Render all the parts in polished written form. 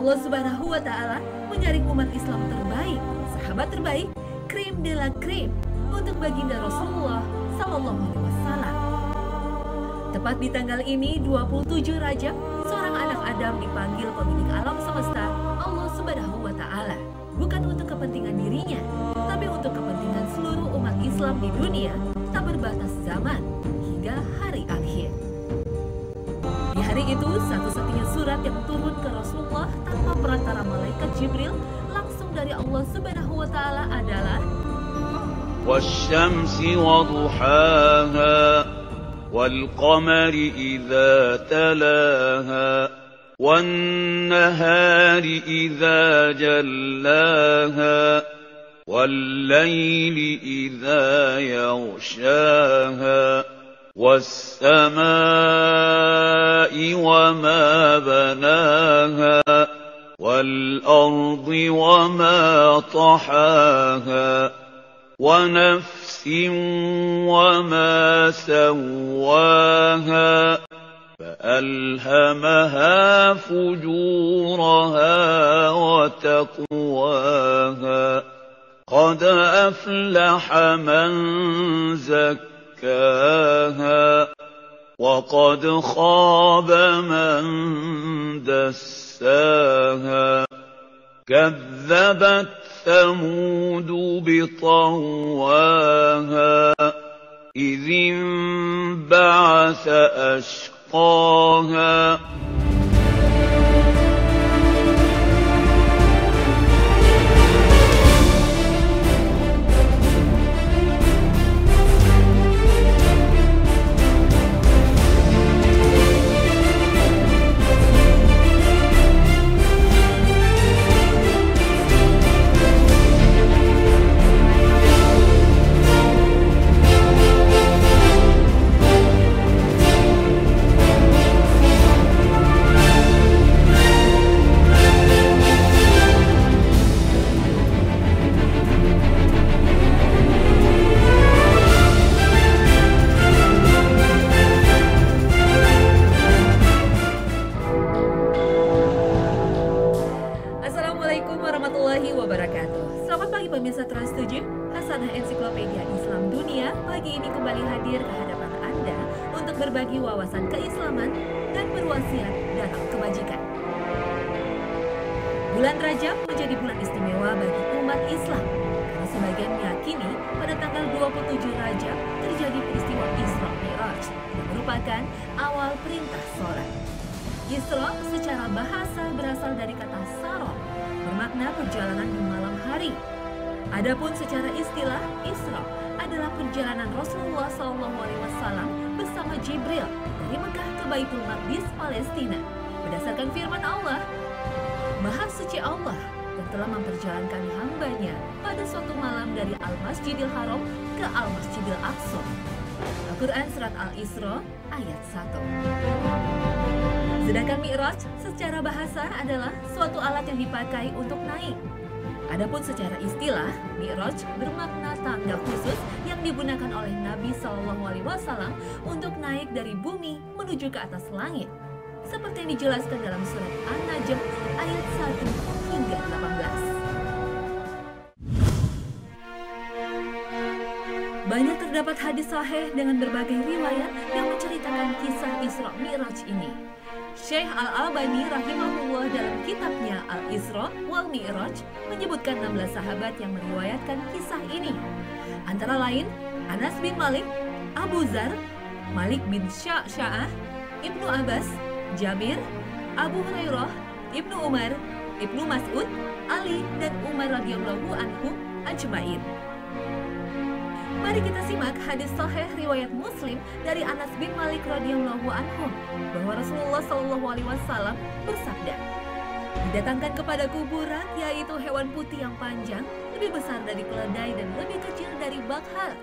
Allah Subhanahu wa Ta'ala menyaring umat Islam terbaik, sahabat terbaik, krim de la krim untuk baginda Rasulullah Sallallahu Alaihi Wasallam. Tepat di tanggal ini 27 Rajab, seorang anak Adam dipanggil pemilik alam semesta Allah Subhanahu wa Ta'ala, bukan untuk kepentingan dirinya, tapi untuk kepentingan seluruh umat Islam di dunia, tak berbatas zaman hingga hari akhir. Di hari itu, satu-satunya surat yang turun ke Rasulullah tanpa perantara malaikat Jibril langsung dari Allah Subhanahu wa Ta'ala adalah Wasyamsi wa duhaha wal qamari idza talaha wan nahari idza jallaha wal laili idza yaghshaha والسماء وما بناها والأرض وما طحاها ونفس وما سواها فألهمها فجورها وتقواها قد أفلح من زكاها وقد خاب من دساها كذبت ثمود بطغواها إذ انبعث أشقاها Pemirsa Trans 7, Hasanah Ensiklopedia Islam Dunia pagi ini kembali hadir ke hadapan Anda untuk berbagi wawasan keislaman dan berwasiat dalam kebajikan. Bulan Rajab menjadi bulan istimewa bagi umat Islam karena sebagian meyakini pada tanggal 27 Rajab terjadi peristiwa Isra Mi'raj yang merupakan awal perintah sholat. Isra secara bahasa berasal dari kata saro, bermakna perjalanan di malam hari. Adapun secara istilah, Isra adalah perjalanan Rasulullah SAW bersama Jibril dari Mekah ke Baitul Maqdis, Palestina. Berdasarkan firman Allah, Maha Suci Allah yang telah memperjalankan hambanya pada suatu malam dari Al-Masjidil Haram ke Al-Masjidil Aqsa. Al-Quran Surat Al-Isra ayat 1. Sedangkan Mi'raj secara bahasa adalah suatu alat yang dipakai untuk naik. Adapun secara istilah, Mi'raj bermakna tangga khusus yang digunakan oleh Nabi SAW untuk naik dari bumi menuju ke atas langit, seperti yang dijelaskan dalam surat An-Najm ayat 1 hingga 18. Banyak terdapat hadis sahih dengan berbagai riwayat yang menceritakan kisah Isra Mi'raj ini. Syekh Al-Albani rahimahullah dalam kitabnya Al-Isra wal Mi'raj menyebutkan 16 sahabat yang meriwayatkan kisah ini. Antara lain Anas bin Malik, Abu Zar, Malik bin Sya'ah, Ibnu Abbas, Jabir, Abu Hurairah, Ibnu Umar, Ibnu Mas'ud, Ali dan Umar radhiyallahu anhum ajmain. Mari kita simak hadis sahih riwayat Muslim dari Anas bin Malik radhiyallahu anhu bahwa Rasulullah SAW bersabda, didatangkan kepada kuburan yaitu hewan putih yang panjang, lebih besar dari keledai dan lebih kecil dari bakhar.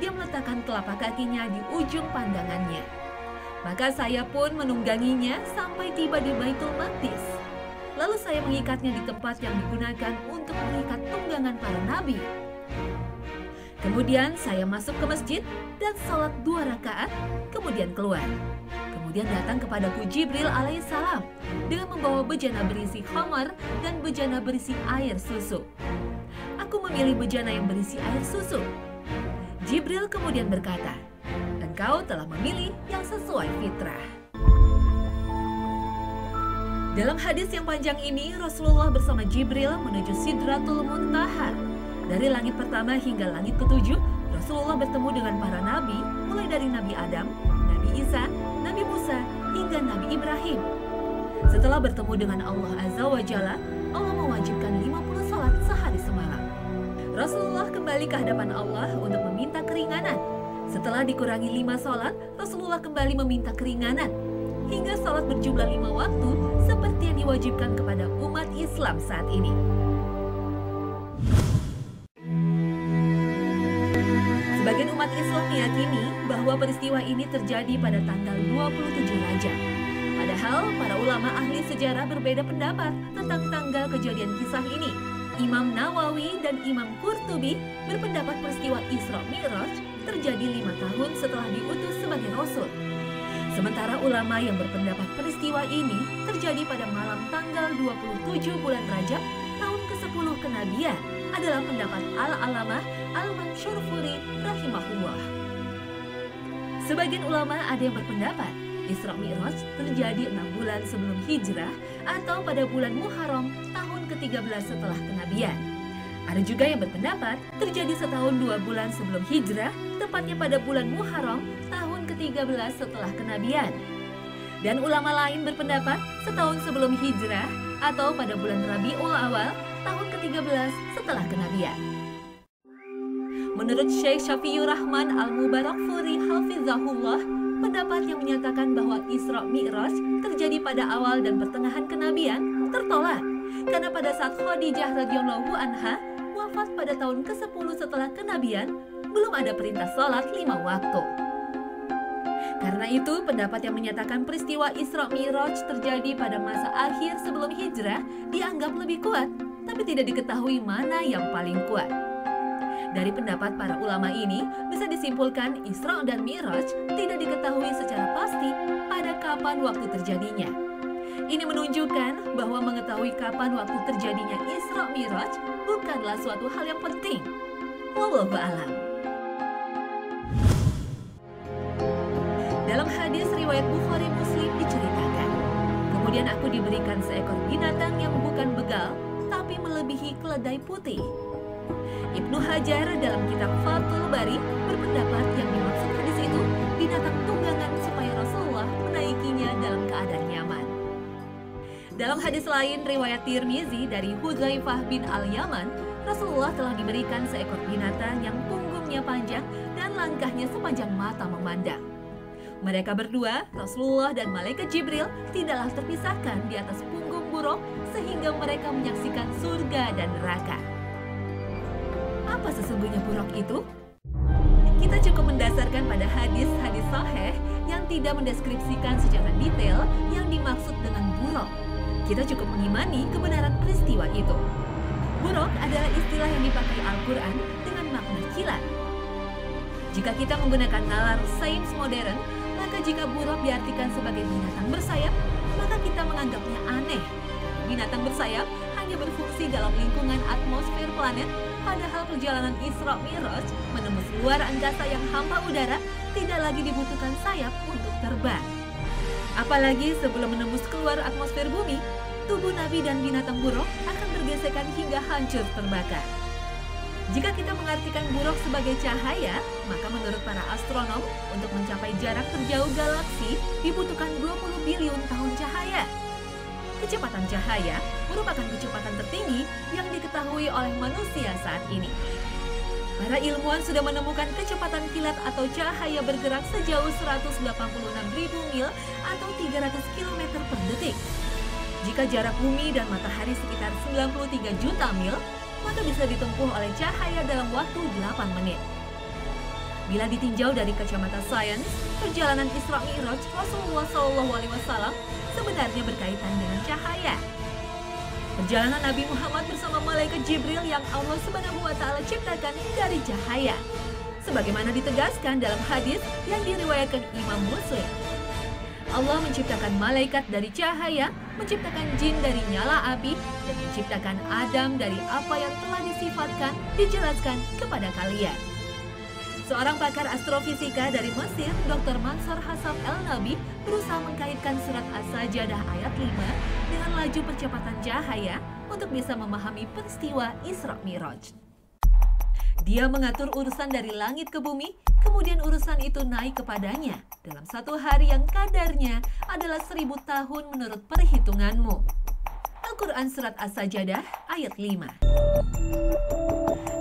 Dia meletakkan telapak kakinya di ujung pandangannya. Maka saya pun menungganginya sampai tiba di Baitul Maqdis. Lalu saya mengikatnya di tempat yang digunakan untuk mengikat tunggangan para nabi. Kemudian saya masuk ke masjid dan sholat 2 rakaat, kemudian keluar. Kemudian datang kepadaku Jibril alaihissalam dengan membawa bejana berisi khamar dan bejana berisi air susu. Aku memilih bejana yang berisi air susu. Jibril kemudian berkata, engkau telah memilih yang sesuai fitrah. Dalam hadis yang panjang ini, Rasulullah bersama Jibril menuju Sidratul Muntaha. Dari langit pertama hingga langit ketujuh, Rasulullah bertemu dengan para nabi, mulai dari Nabi Adam, Nabi Isa, Nabi Musa, hingga Nabi Ibrahim. Setelah bertemu dengan Allah Azza wa Jalla, Allah mewajibkan 50 salat sehari semalam. Rasulullah kembali ke hadapan Allah untuk meminta keringanan. Setelah dikurangi 5 salat, Rasulullah kembali meminta keringanan, hingga salat berjumlah 5 waktu seperti yang diwajibkan kepada umat Islam saat ini. Sebagian umat Islam meyakini bahwa peristiwa ini terjadi pada tanggal 27 Rajab. Padahal para ulama ahli sejarah berbeda pendapat tentang tanggal kejadian kisah ini. Imam Nawawi dan Imam Qurtubi berpendapat peristiwa Isra Mi'raj terjadi 5 tahun setelah diutus sebagai Rasul. Sementara ulama yang berpendapat peristiwa ini terjadi pada malam tanggal 27 bulan Rajab tahun ke-10 kenabian adalah pendapat Al-Alamah Al-Mansyurfuri rahimahullah. Sebagian ulama ada yang berpendapat Isra Mi'raj terjadi 6 bulan sebelum hijrah atau pada bulan Muharram tahun ke-13 setelah kenabian. Ada juga yang berpendapat terjadi setahun 2 bulan sebelum hijrah, tepatnya pada bulan Muharram tahun ke-13 setelah kenabian. Dan ulama lain berpendapat setahun sebelum hijrah atau pada bulan Rabiul Awal tahun ke-13 setelah kenabian. Menurut Syekh Syafiur Rahman Al-Mubarakfuri Hafizahullah, pendapat yang menyatakan bahwa Isra Mi'raj terjadi pada awal dan pertengahan kenabian tertolak karena pada saat Khadijah radhiyallahu anha wafat pada tahun ke-10 setelah kenabian, belum ada perintah salat 5 waktu. Karena itu, pendapat yang menyatakan peristiwa Isra Mi'raj terjadi pada masa akhir sebelum hijrah dianggap lebih kuat, tapi tidak diketahui mana yang paling kuat. Dari pendapat para ulama ini, bisa disimpulkan Isra dan Mi'raj tidak diketahui secara pasti pada kapan waktu terjadinya. Ini menunjukkan bahwa mengetahui kapan waktu terjadinya Isra Mi'raj bukanlah suatu hal yang penting. Wallahu a'lam. Dalam hadis riwayat Bukhari Muslim diceritakan, kemudian aku diberikan seekor binatang yang bukan begal, tapi melebihi keledai putih. Ibnu Hajar dalam kitab Fathul Bari berpendapat yang dimaksud hadis itu binatang tunggangan supaya Rasulullah menaikinya dalam keadaan nyaman. Dalam hadis lain riwayat Tirmizi dari Hudzaifah bin Al-Yaman, Rasulullah telah diberikan seekor binatang yang punggungnya panjang dan langkahnya sepanjang mata memandang. Mereka berdua, Rasulullah dan Malaikat Jibril, tidaklah terpisahkan di atas punggung burung sehingga mereka menyaksikan surga dan neraka. Apa sesungguhnya buruk itu? Kita cukup mendasarkan pada hadis-hadis sahih yang tidak mendeskripsikan secara detail yang dimaksud dengan buruk. Kita cukup mengimani kebenaran peristiwa itu. Buruk adalah istilah yang dipakai Al-Quran dengan makna kilat. Jika kita menggunakan nalar sains modern, maka jika buruk diartikan sebagai binatang bersayap, maka kita menganggapnya aneh. Binatang bersayap hanya berfungsi dalam lingkungan atmosfer planet, padahal perjalanan Isra Mi'raj menembus luar angkasa yang hampa udara tidak lagi dibutuhkan sayap untuk terbang. Apalagi sebelum menembus keluar atmosfer bumi, tubuh Nabi dan binatang buruk akan bergesekan hingga hancur terbakar. Jika kita mengartikan buruk sebagai cahaya, maka menurut para astronom, untuk mencapai jarak terjauh galaksi dibutuhkan 20 bilion tahun cahaya. Kecepatan cahaya merupakan kecepatan tertinggi yang diketahui oleh manusia saat ini. Para ilmuwan sudah menemukan kecepatan kilat atau cahaya bergerak sejauh 186.000 mil atau 300 km per detik. Jika jarak bumi dan matahari sekitar 93 juta mil, maka bisa ditempuh oleh cahaya dalam waktu 8 menit. Bila ditinjau dari kacamata sains, perjalanan Isra Mi'raj Rasulullah SAW sebenarnya berkaitan dengan cahaya. Perjalanan Nabi Muhammad bersama Malaikat Jibril yang Allah Subhanahu wa Ta'ala ciptakan dari cahaya, sebagaimana ditegaskan dalam hadis yang diriwayatkan Imam Muslim. Allah menciptakan malaikat dari cahaya, menciptakan jin dari nyala api, dan menciptakan Adam dari apa yang telah disifatkan, dijelaskan kepada kalian. Seorang pakar astrofisika dari Mesir, Dr. Mansur Hassam El-Nabi, berusaha mengkaitkan surat As-Sajadah ayat 5 dengan laju percepatan cahaya untuk bisa memahami peristiwa Isra Mi'raj. Dia mengatur urusan dari langit ke bumi, kemudian urusan itu naik kepadanya dalam satu hari yang kadarnya adalah 1000 tahun menurut perhitunganmu. Al-Quran Surat As-Sajadah ayat 5.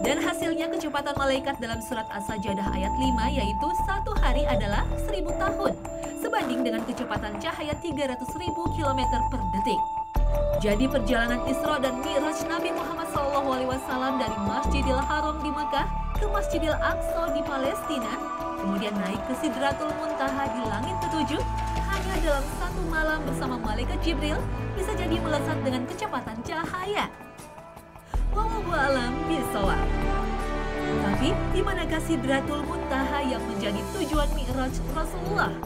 Dan hasilnya kecepatan malaikat dalam Surat As-Sajadah ayat 5 yaitu satu hari adalah 1000 tahun, sebanding dengan kecepatan cahaya 300.000 km per detik. Jadi perjalanan Isra dan Mi'raj Nabi Muhammad SAW dari Masjidil Haram di Mekah ke Masjidil Aqsa di Palestina, kemudian naik ke Sidratul Muntaha di langit ketujuh, hanya dalam satu malam bersama Malaikat Jibril bisa jadi melesat dengan kecepatan cahaya. Wallahu a'lam bishawab. Tapi di manakah Sidratul Muntaha yang menjadi tujuan Mi'raj Rasulullah?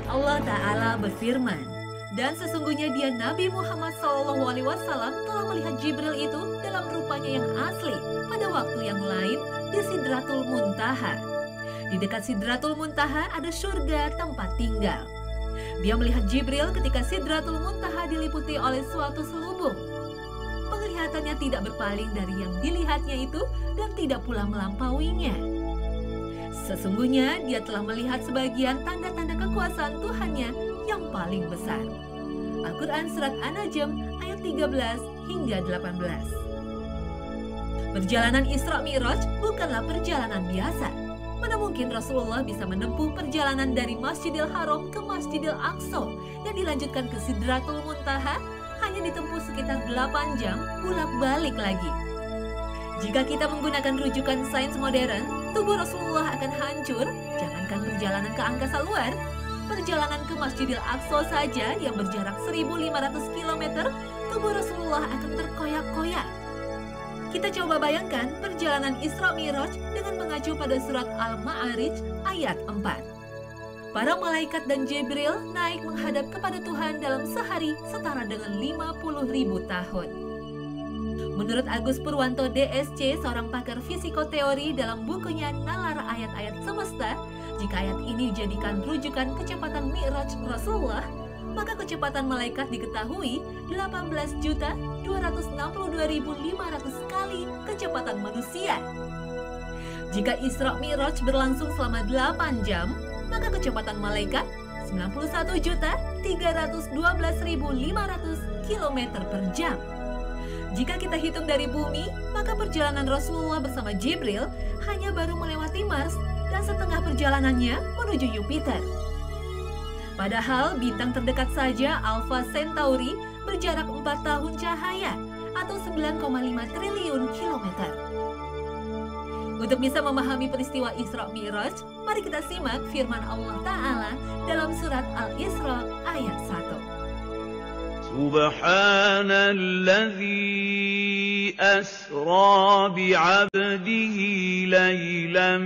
Allah Ta'ala berfirman, dan sesungguhnya dia Nabi Muhammad SAW telah melihat Jibril itu dalam rupanya yang asli pada waktu yang lain di Sidratul Muntaha. Di dekat Sidratul Muntaha ada surga tempat tinggal. Dia melihat Jibril ketika Sidratul Muntaha diliputi oleh suatu selubung. Penglihatannya tidak berpaling dari yang dilihatnya itu dan tidak pula melampauinya. Sesungguhnya dia telah melihat sebagian tanda-tanda kekuasaan Tuhannya yang paling besar. Al-Quran Surat An-Najm ayat 13 hingga 18. Perjalanan Isra Mi'raj bukanlah perjalanan biasa. Mana mungkin Rasulullah bisa menempuh perjalanan dari Masjidil Haram ke Masjidil Aqsa yang dilanjutkan ke Sidratul Muntaha hanya ditempuh sekitar 8 jam bolak-balik lagi. Jika kita menggunakan rujukan sains modern, tubuh Rasulullah akan hancur, jangankan perjalanan ke angkasa luar. Perjalanan ke Masjidil Aqsa saja yang berjarak 1.500 km, tubuh Rasulullah akan terkoyak-koyak. Kita coba bayangkan perjalanan Isra Mi'raj dengan mengacu pada surat Al-Ma'arij ayat 4. Para malaikat dan Jibril naik menghadap kepada Tuhan dalam sehari setara dengan 50.000 tahun. Menurut Agus Purwanto DSC, seorang pakar fisikoteori, dalam bukunya Nalar Ayat-Ayat Semesta, jika ayat ini dijadikan rujukan kecepatan Mi'raj Rasulullah, maka kecepatan malaikat diketahui 18.262.500 kali kecepatan manusia. Jika Isra Mi'raj berlangsung selama 8 jam, maka kecepatan malaikat 91.312.500 km per jam. Jika kita hitung dari bumi, maka perjalanan Rasulullah bersama Jibril hanya baru melewati Mars dan setengah perjalanannya menuju Jupiter. Padahal bintang terdekat saja, Alpha Centauri, berjarak 4 tahun cahaya atau 9,5 triliun kilometer. Untuk bisa memahami peristiwa Isra Mi'raj, mari kita simak firman Allah Ta'ala dalam surat Al-Isra ayat 1. Subhanalladzi asra bi'abdihi laylan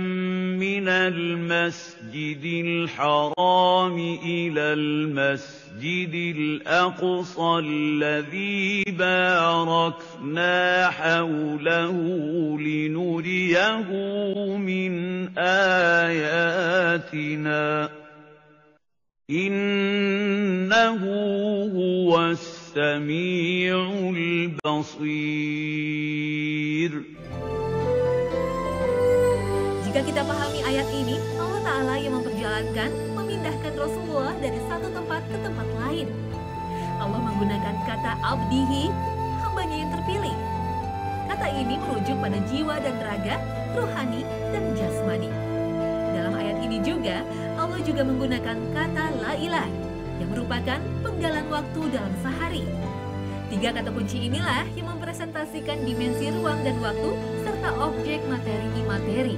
minal masjidil haram ilal masjidil aqsa alladzi barakna hawlahu linuriyahu min ayatina. Innahu huwas sami'ul basir. Jika kita pahami ayat ini, Allah Ta'ala yang memperjalankan, memindahkan Rasulullah dari satu tempat ke tempat lain. Allah menggunakan kata abdihi, hambanya yang terpilih. Kata ini merujuk pada jiwa dan raga, rohani dan jasmani. Dalam ayat ini juga, Allah juga menggunakan kata la ilah, yang merupakan penggalan waktu dalam sehari. 3 kata kunci inilah yang mempresentasikan dimensi ruang dan waktu serta objek materi imateri.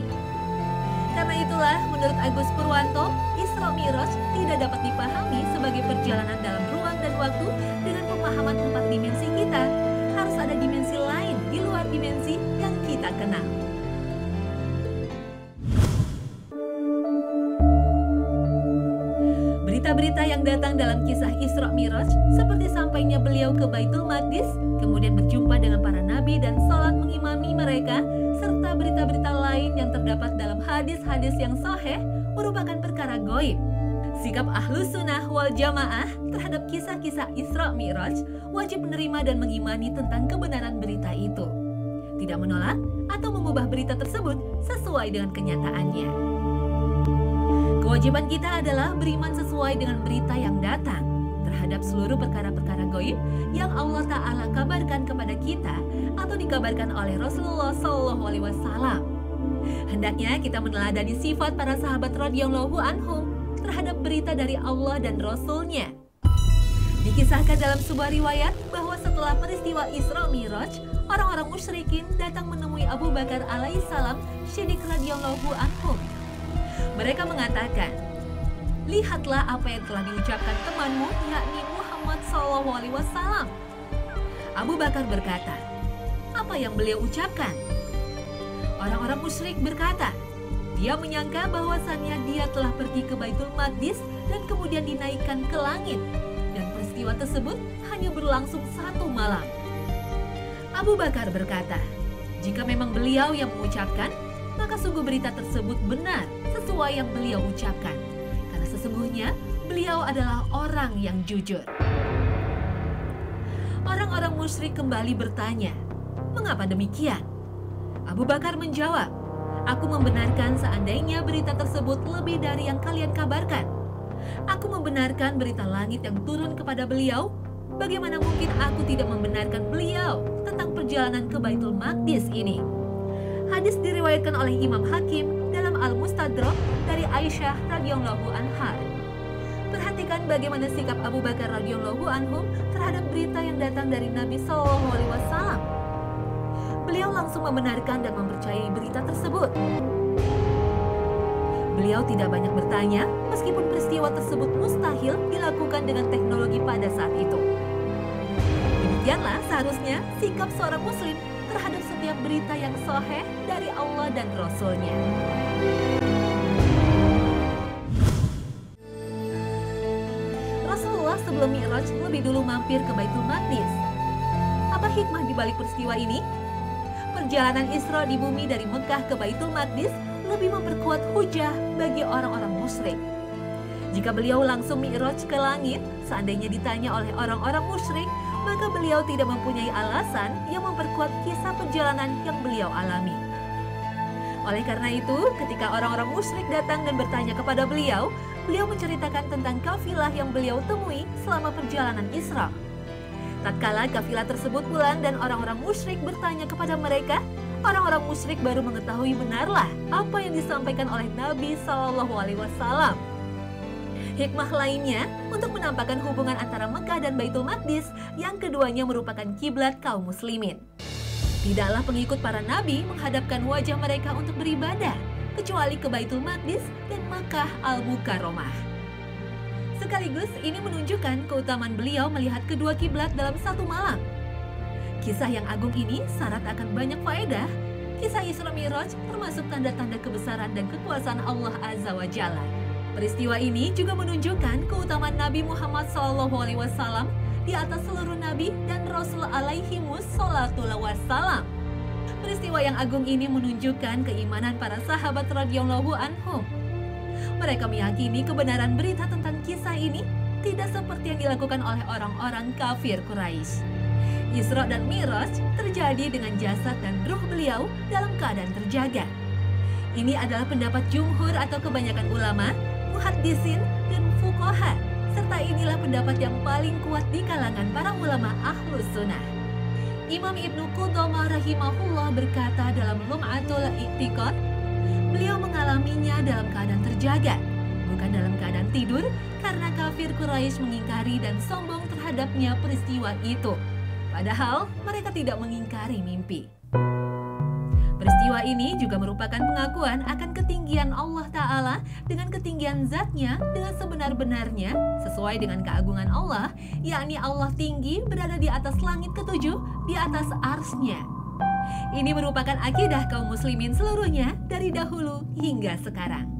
Karena itulah, menurut Agus Purwanto, Isra Mi'raj tidak dapat dipahami sebagai perjalanan dalam ruang dan waktu dengan pemahaman 4 dimensi kita. Harus ada dimensi lain di luar dimensi yang kita kenal. Berita-berita yang datang dalam kisah Isra Miraj seperti sampainya beliau ke Baitul Maqdis, kemudian berjumpa dengan para nabi dan salat mengimami mereka, serta berita-berita lain yang terdapat dalam hadis-hadis yang sahih merupakan perkara gaib. Sikap Ahlus Sunnah wal Jamaah terhadap kisah-kisah Isra Miraj wajib menerima dan mengimani tentang kebenaran berita itu, tidak menolak atau mengubah berita tersebut sesuai dengan kenyataannya. Kewajiban kita adalah beriman sesuai dengan berita yang datang terhadap seluruh perkara-perkara gaib yang Allah Ta'ala kabarkan kepada kita atau dikabarkan oleh Rasulullah SAW. Hendaknya kita meneladani sifat para sahabat radhiyallahu anhum terhadap berita dari Allah dan Rasul-Nya. Dikisahkan dalam sebuah riwayat bahwa setelah peristiwa Isra Miraj, orang-orang musyrikin datang menemui Abu Bakar alaihissalam Siddiq radhiyallahu anhum. Mereka mengatakan, "Lihatlah apa yang telah diucapkan temanmu, yakni Muhammad SAW." Abu Bakar berkata, "Apa yang beliau ucapkan?" Orang-orang musyrik berkata, "Dia menyangka bahwasannya dia telah pergi ke Baitul Maqdis dan kemudian dinaikkan ke langit, dan peristiwa tersebut hanya berlangsung 1 malam." Abu Bakar berkata, "Jika memang beliau yang mengucapkan, maka sungguh berita tersebut benar sesuai yang beliau ucapkan, karena sesungguhnya beliau adalah orang yang jujur." Orang-orang musyrik kembali bertanya, "Mengapa demikian?" Abu Bakar menjawab, "Aku membenarkan seandainya berita tersebut lebih dari yang kalian kabarkan. Aku membenarkan berita langit yang turun kepada beliau. Bagaimana mungkin aku tidak membenarkan beliau tentang perjalanan ke Baitul Maqdis ini?" Hadis diriwayatkan oleh Imam Hakim dalam Al-Mustadrak dari Aisyah radhiyallahu anha. Perhatikan bagaimana sikap Abu Bakar radhiyallahu anhu terhadap berita yang datang dari Nabi SAW. Beliau langsung membenarkan dan mempercayai berita tersebut. Beliau tidak banyak bertanya, meskipun peristiwa tersebut mustahil dilakukan dengan teknologi pada saat itu. Demikianlah seharusnya sikap seorang muslim terhadap setiap berita yang sahih dari Allah dan Rasul-Nya. Rasulullah sebelum Mi'raj lebih dulu mampir ke Baitul Maqdis. Apa hikmah di balik peristiwa ini? Perjalanan Isra di bumi dari Mekah ke Baitul Maqdis lebih memperkuat hujah bagi orang-orang musyrik. Jika beliau langsung Mi'raj ke langit, seandainya ditanya oleh orang-orang musyrik, maka beliau tidak mempunyai alasan yang memperkuat kisah perjalanan yang beliau alami. Oleh karena itu, ketika orang-orang musyrik datang dan bertanya kepada beliau, beliau menceritakan tentang kafilah yang beliau temui selama perjalanan Isra. Tatkala kafilah tersebut pulang dan orang-orang musyrik bertanya kepada mereka, orang-orang musyrik baru mengetahui benarlah apa yang disampaikan oleh Nabi SAW. Hikmah lainnya untuk menampakkan hubungan antara Mekah dan Baitul Maqdis yang keduanya merupakan kiblat kaum muslimin. Tidaklah pengikut para nabi menghadapkan wajah mereka untuk beribadah, kecuali ke Baitul Maqdis dan Makkah Al-Mukarramah. Sekaligus ini menunjukkan keutamaan beliau melihat kedua kiblat dalam satu malam. Kisah yang agung ini syarat akan banyak faedah. Kisah Isra Miraj termasuk tanda-tanda kebesaran dan kekuasaan Allah Azza wa Jalla. Peristiwa ini juga menunjukkan keutamaan Nabi Muhammad SAW di atas seluruh Nabi dan Rasul alaihimus sholatul wassalam. Peristiwa yang agung ini menunjukkan keimanan para sahabat radhiyallahu anhum. Mereka meyakini kebenaran berita tentang kisah ini tidak seperti yang dilakukan oleh orang-orang kafir Quraisy. Isra dan Mi'raj terjadi dengan jasad dan ruh beliau dalam keadaan terjaga. Ini adalah pendapat jumhur atau kebanyakan ulama, muhaddisin, dan fuqaha, serta inilah pendapat yang paling kuat di kalangan para ulama Ahlus Sunnah. Imam Ibnu Qudamah rahimahullah berkata dalam Lum'atul I'tiqad, beliau mengalaminya dalam keadaan terjaga, bukan dalam keadaan tidur, karena kafir Quraisy mengingkari dan sombong terhadapnya peristiwa itu. Padahal mereka tidak mengingkari mimpi. Peristiwa ini juga merupakan pengakuan akan ketinggian Allah Ta'ala dengan ketinggian zatnya dengan sebenar-benarnya sesuai dengan keagungan Allah, yakni Allah tinggi berada di atas langit ketujuh, di atas arsy-Nya. Ini merupakan akidah kaum muslimin seluruhnya dari dahulu hingga sekarang.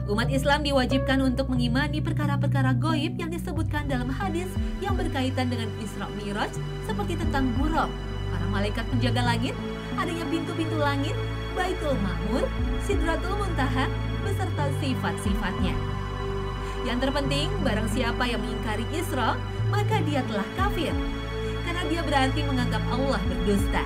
Umat Islam diwajibkan untuk mengimani perkara-perkara gaib yang disebutkan dalam hadis yang berkaitan dengan Isra Mi'raj, seperti tentang buraq, para malaikat penjaga langit, adanya pintu-pintu langit, Baitul Ma'mur, Sidratul Muntaha, beserta sifat-sifatnya. Yang terpenting, barang siapa yang mengingkari Isra, maka dia telah kafir, karena dia berarti menganggap Allah berdusta.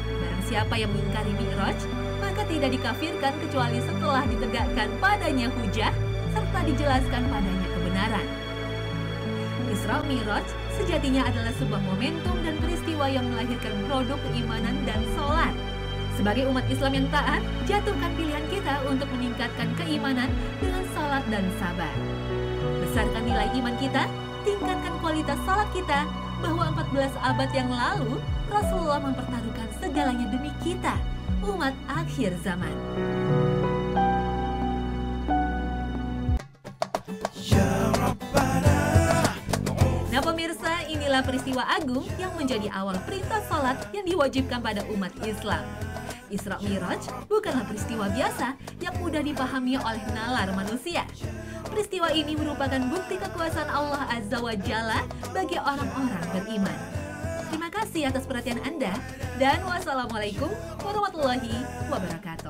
Barang siapa yang mengingkari Mi'raj, maka tidak dikafirkan kecuali setelah ditegakkan padanya hujah serta dijelaskan padanya kebenaran. Isra Mi'raj sejatinya adalah sebuah momentum dan peristiwa yang melahirkan produk keimanan dan sholat. Sebagai umat Islam yang taat, jatuhkan pilihan kita untuk meningkatkan keimanan dengan sholat dan sabar. Besarkan nilai iman kita, tingkatkan kualitas sholat kita, bahwa 14 abad yang lalu Rasulullah mempertaruhkan segalanya demi kita, umat akhir zaman. Nah pemirsa, inilah peristiwa agung yang menjadi awal perintah salat yang diwajibkan pada umat Islam. Isra Mi'raj bukanlah peristiwa biasa yang mudah dipahami oleh nalar manusia. Peristiwa ini merupakan bukti kekuasaan Allah Azza wa Jalla bagi orang-orang beriman. Terima kasih atas perhatian Anda, dan wassalamualaikum warahmatullahi wabarakatuh.